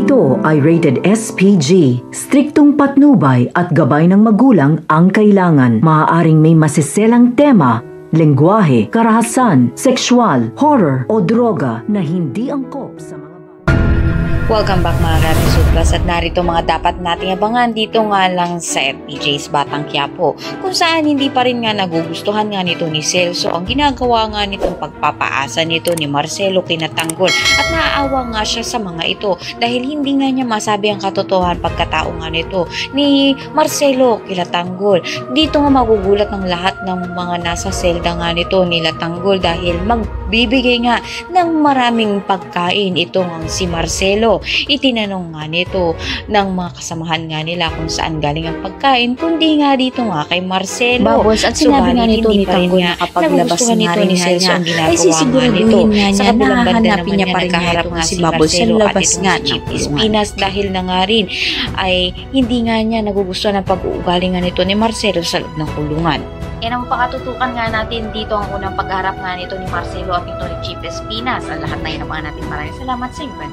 Ito ay rated SPG. Striktong patnubay at gabay ng magulang ang kailangan. Maaaring may masiselang tema, lengguwahe, karahasan, sexual, horror o droga na hindi angkop sa mga... Welcome back mga Rapisu Plus at narito mga dapat nating abangan dito nga lang sa FPJ's Batang Quiapo kung saan hindi pa rin nga nagugustuhan nga nito ni Celso ang ginagawa nga nitong pagpapaasa nito ni Marcelo kina Tanggol at naaawa nga siya sa mga ito dahil hindi nga niya masabi ang katotohanan pagkatao nga nito ni Marcelo kila Tanggol. Dito nga magugulat ng lahat ng mga nasa selda nga nito nila Tanggol dahil magbibigay nga ng maraming pagkain itong ang si Marcelo. Itinanong nga nito ng mga kasamahan nga nila kung saan galing ang pagkain kundi nga dito nga kay Marcelo. Babos at sinabi nga nito ni Tanggol na kapag labas nga rin niya ay sisiguraduhin nga niya na hahanapin niya pa rin nga si Babos sa labas nga ng Espinas dahil na nga rin ay hindi nga niya nagugustuhan ang pag-uugali nga nito ni Marcelo sa loob ng kulungan. Yan ang pakatutukan nga natin dito ang unang pagharap nga nito ni Marcelo at nito ni Chief Espinas. Ang lahat na yun ang mga natin. Maraming salamat sa inyo.